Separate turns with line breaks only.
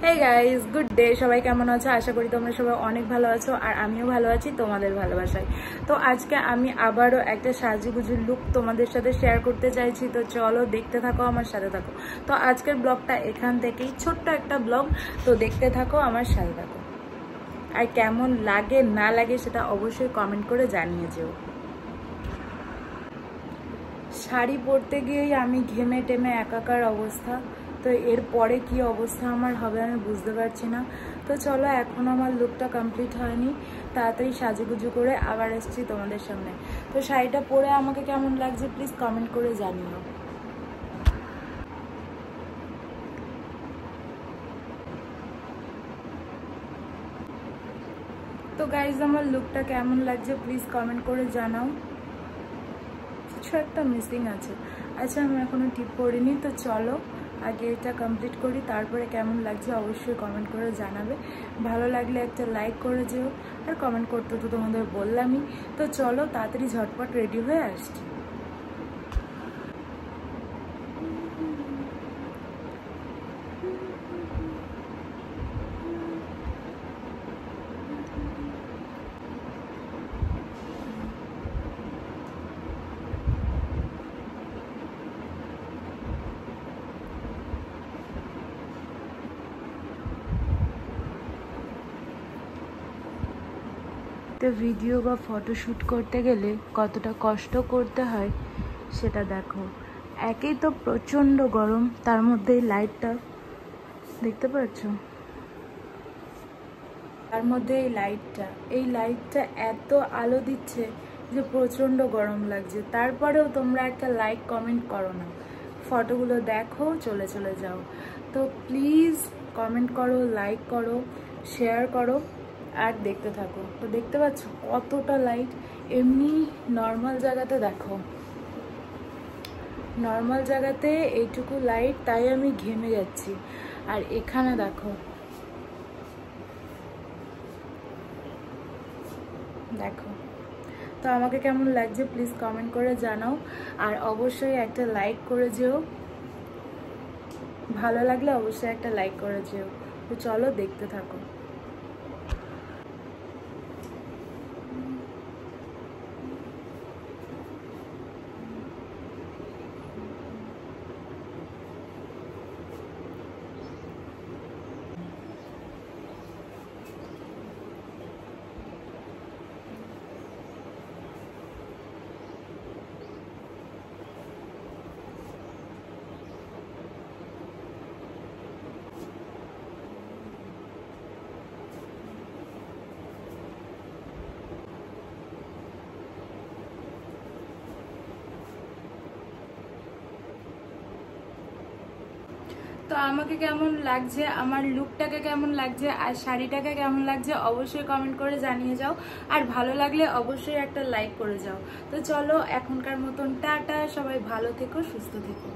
Hey guys, good day. সবাই কেমন আছো? আশা করি তোমরা সবাই অনেক ভালো আছো আর আমিও ভালো আছি তোমাদের ভালোবাসায়। তো আজকে আমি আবারও একটা সাজুগুজু লুক তোমাদের সাথে শেয়ার করতে চাইছি। তো চলো দেখতে থাকো, আমার সাথে থাকো। তো আজকের ব্লগটা এখান থেকেই, ছোট্ট একটা ব্লগ। তো দেখতে থাকো, আমার সাথে থাকো। আর কেমন লাগে না লাগে সেটা অবশ্যই কমেন্ট করে জানিয়ে যেও। শাড়ি পরতে গিয়েই আমি ঘেমে টেমে একাকার অবস্থা। তো এরপরে কি অবস্থা আমার হবে আমি বুঝতে পারছি না। তো চলো, এখন আমার লুকটা কমপ্লিট হয়নি, তাড়াতাড়ি সাজুগুজু করে আবার এসেছি তোমাদের সামনে। তো শাড়িটা পরে আমাকে কেমন লাগছে প্লিজ কমেন্ট করে জানিও। তো গাইজ, আমার লুকটা কেমন লাগছে প্লিজ কমেন্ট করে জানাও। কিছু একটা মিসিং আছে। আচ্ছা, আমি এখনো টিপ পরিনি। তো চলো আগে এটা কমপ্লিট করি, তারপরে কেমন লাগছে অবশ্যই কমেন্ট করে জানাবে। ভালো লাগলে একটা লাইক করে যেও, আর কমেন্ট করতে তো তোমাদের বললামই। তো চলো তাড়াতাড়ি ঝটপট রেডি হয়ে আসছি। ভিডিও বা ফটোশ্যুট করতে গেলে কতটা কষ্ট করতে হয় সেটা দেখো। একেই তো প্রচণ্ড গরম, তার মধ্যে এই লাইটটা দেখতে পাচ্ছ, তার মধ্যে এই লাইটটা এত আলো দিচ্ছে যে প্রচণ্ড গরম লাগছে। তারপরেও তোমরা একটা লাইক কমেন্ট করো না, ফটোগুলো দেখো চলে চলে যাও। তো প্লিজ কমেন্ট করো, লাইক করো, শেয়ার করো আর দেখতে থাকো। তো দেখতে পাচ্ছ কতটা লাইট। এমনি নর্মাল জায়গাতে দেখো, নর্মাল জায়গাতে এইটুকু লাইট, তাই আমি ঘেমে যাচ্ছি। আর এখানে দেখো, দেখো। তো আমাকে কেমন লাগছে প্লিজ কমেন্ট করে জানাও, আর অবশ্যই একটা লাইক করে যেও। ভালো লাগলে অবশ্যই একটা লাইক করে যেও। তো চলো দেখতে থাকো। তো আমাকে কেমন লাগছে, আমার লুকটাকে কেমন লাগছে, আর শাড়িটাকে কেমন লাগছে অবশ্যই কমেন্ট করে জানিয়ে যাও। আর ভালো লাগলে অবশ্যই একটা লাইক করে যাও। তো চলো এখনকার মতন টাটা, সবাই ভালো থেকো, সুস্থ থেকো।